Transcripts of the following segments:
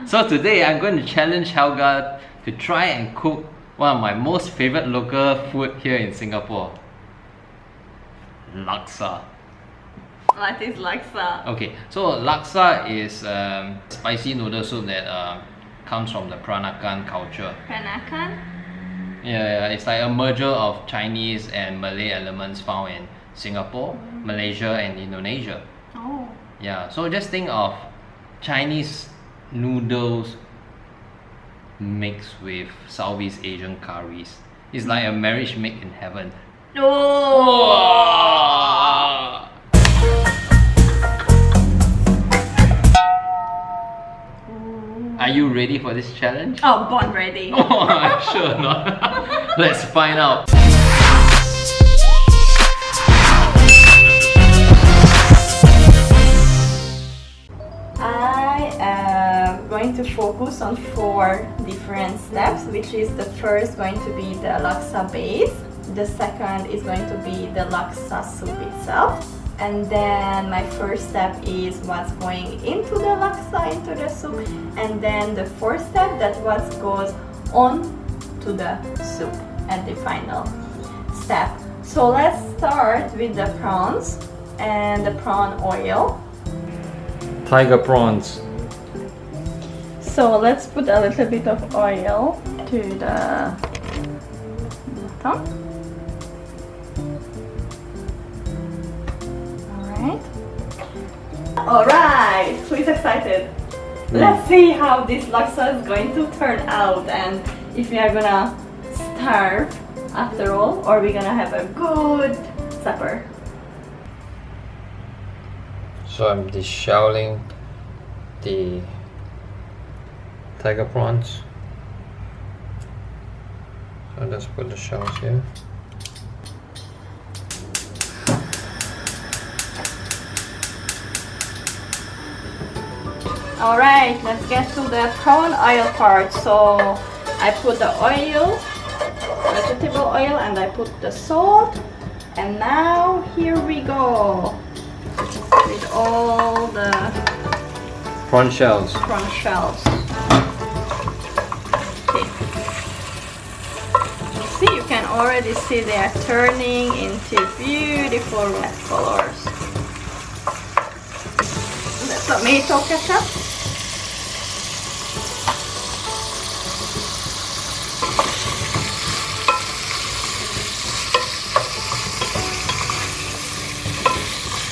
So today I'm going to challenge Helga to try and cook one of my most favorite local food here in Singapore. Laksa. What is laksa? Okay, so laksa is spicy noodle soup that comes from the Peranakan culture. Peranakan? Yeah, it's like a merger of Chinese and Malay elements found in Singapore, Malaysia and Indonesia. Oh. Yeah, so just think of Chinese noodles mixed with Southeast Asian curries. It's like a marriage made in heaven. Oh. Are you ready for this challenge? Oh, born ready. Oh, I'm sure not. Let's find out. I am going to focus on 4 different steps, which is the first going to be the laksa base, the second is going to be the laksa soup itself, and then my first step is what's going into the laksa, into the soup, and then the fourth step, that what goes on to the soup at the final step. So let's start with the prawns and the prawn oil. Tiger prawns. So let's put a little bit of oil to the bottom. Alright, who is excited? Let's see how this laksa is going to turn out and if we are gonna starve after all, or we're gonna have a good supper. So I'm deshelling the tiger prawns. So let's put the shells here. Alright, let's get to the prawn oil part. So I put the oil, vegetable oil, and I put the salt. And now here we go with all the Prawn shells. prawn shells. Okay. See, you can already see they are turning into beautiful red colors. The tomato ketchup.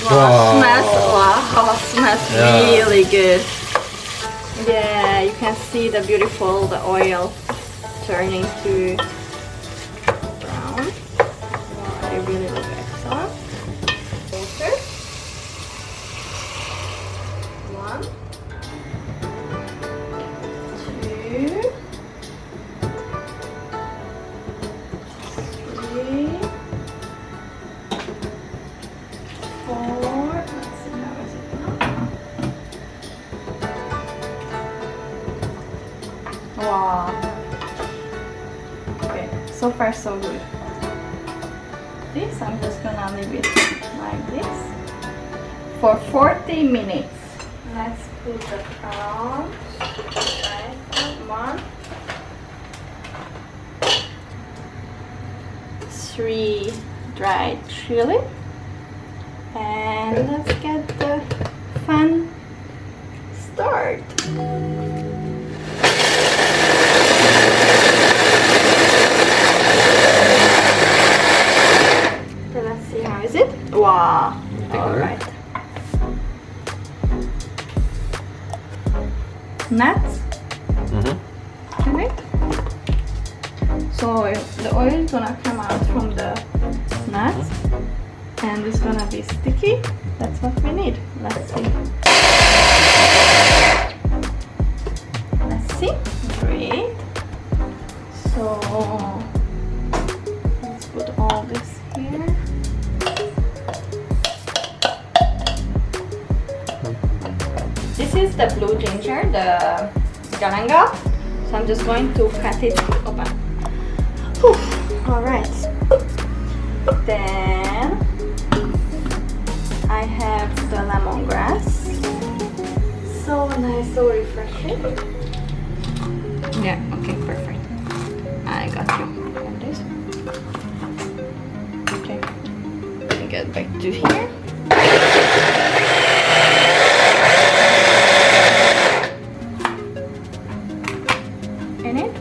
Wow, smells really good. Yeah, you can see the oil turning to brown. Wow, they really look excellent. Water. 1, 2, 3, 4. Let's see, how is it now? Wow. Okay, so far so good. This, I'm just gonna leave it like this for 40 minutes. Let's put the prawns. Right, 1, 3 dried chili. And let's get the fun start. So let's see, how is it? Wow. Alright. Nuts. Right? So the oil is gonna come out from the nuts. And it's gonna be sticky. That's what we need. Let's see. Let's see. Great. So let's put all this here. This is the blue ginger, the galangal. So I'm just going to cut it open. Alright. Then I have the lemongrass. So nice, so refreshing. Yeah, okay, perfect. I got you. Got this. Okay. Let me get back to here. In it.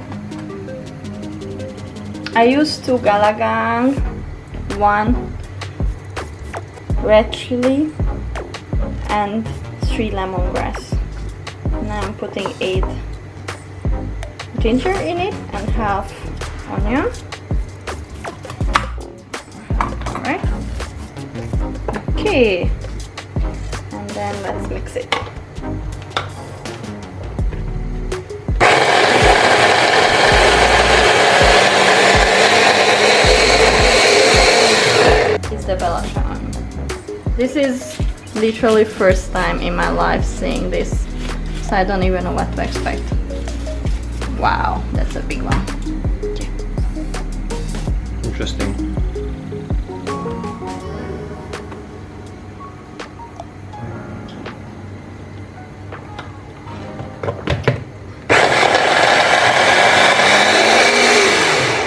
I used 2 galangal, 1 red chili, and 3 lemongrass. Now I'm putting 8 ginger in it and half onion. Alright. Okay. And then let's mix it. Is the Belgian. This is literally first time in my life seeing this, so I don't even know what to expect. Wow, that's a big one. Okay. Interesting.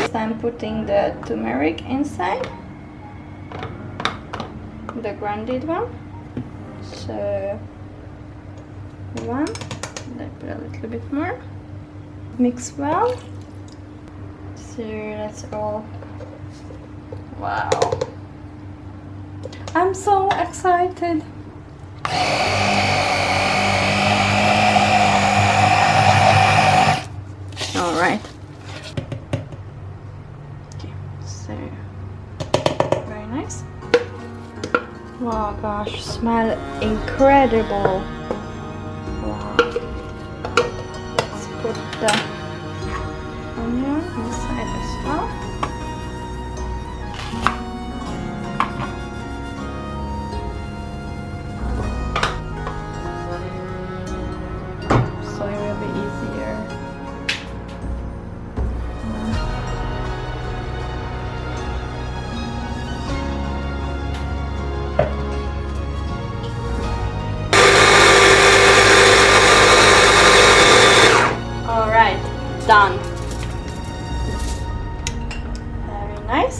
So I'm putting the turmeric inside, the grounded one. So 1, then put a little bit more. Mix well. So that's all. Wow. I'm so excited. Alright. Okay, so very nice. Wow, gosh, smell incredible. Wow. Let's put the onion inside as well. So it will be easier. Alright, done. Very nice.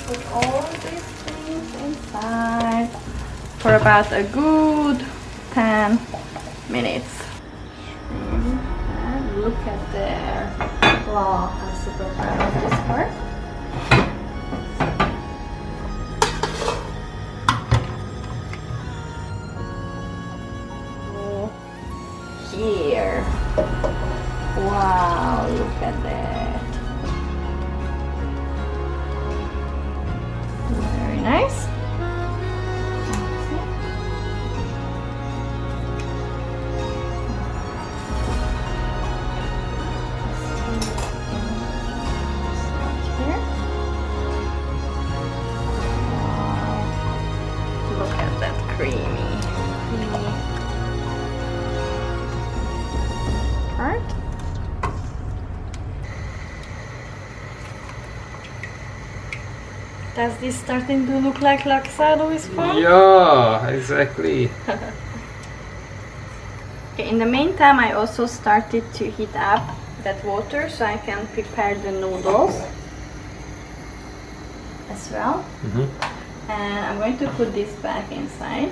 Put all these things inside for about a good 10 minutes. And look at there. Wow, I'm super proud of this part. Here. Wow, look at that. Very nice. Look at that creamy part. Does this starting to look like laksa is fun? Yeah, exactly. Okay, in the meantime, I also started to heat up that water so I can prepare the noodles as well. And I'm going to put this back inside.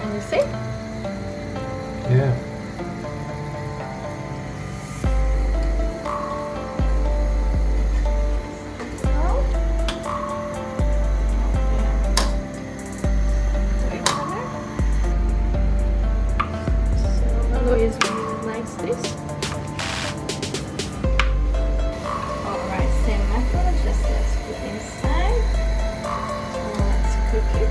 Can you see? Yeah. Is really likes this. Alright, same method, just let's put inside. And let's cook it.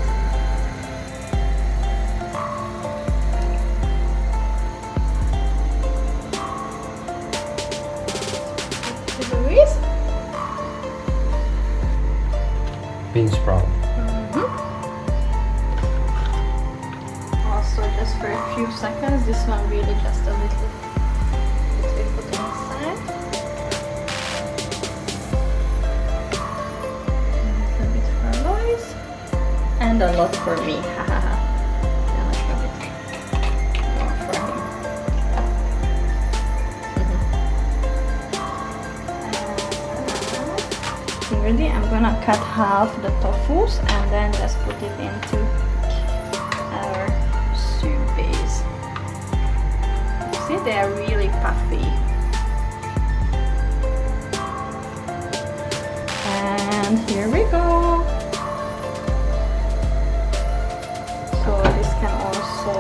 and a lot for me. And a little bit more for him. Ready? I'm gonna cut half the tofus and then just put it into our soup base. See, they are really puffy. And here we go. So this can also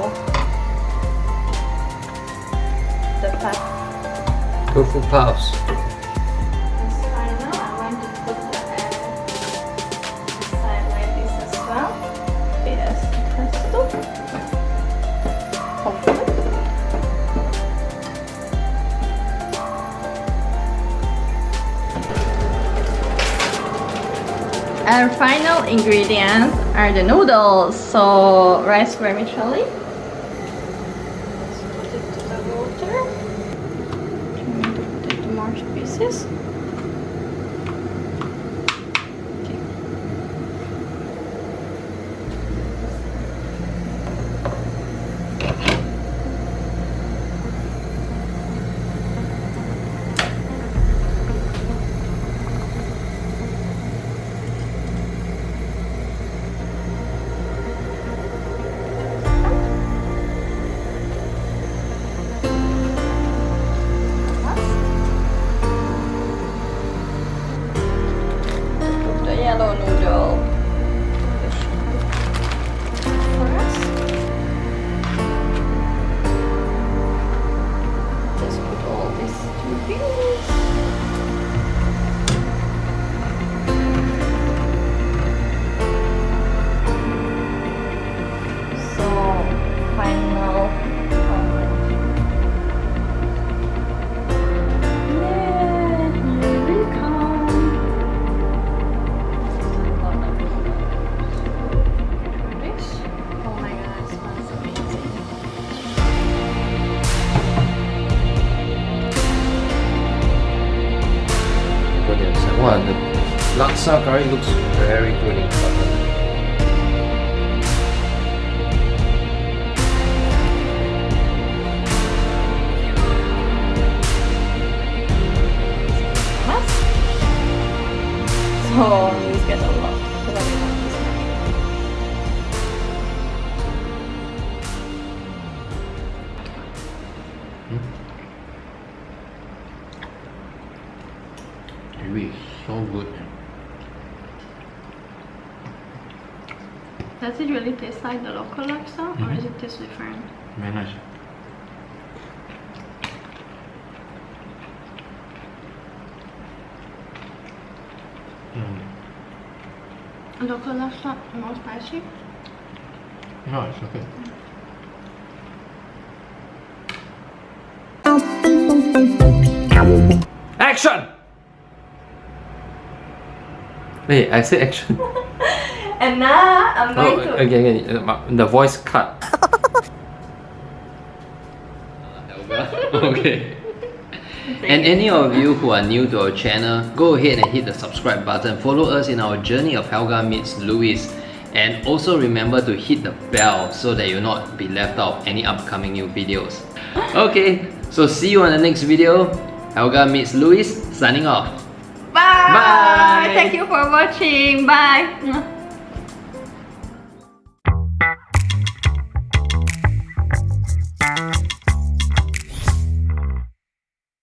the puff. Tofu puffs. That's fine now. I'm going to put the side like this as well. Yes, presto. Hopefully. Our final ingredients are the noodles. So rice vermicelli. Let's put it to the water. I'm going to put it to more pieces. Okay. Yellow noodle for us. Just put all these two beans. So final omelet. Yeah, here we come. Oh my god, it smells amazing. Goodness, wow, the laksa curry looks very good in color. So these get a lot. Because I want this much. Really, so good. Does it really taste like the local laksa, or does it taste different? Very nice. Local laksa more spicy. No, it's okay. Action! Wait, I said action. And now I'm going to. Again, the voice cut. Okay. And any of you who are new to our channel, go ahead and hit the subscribe button. Follow us in our journey of Helga meets Louis. And also remember to hit the bell so that you'll not be left out of any upcoming new videos. Okay, so see you on the next video. Helga meets Louis, signing off. Bye! Bye! Thank you for watching. Bye!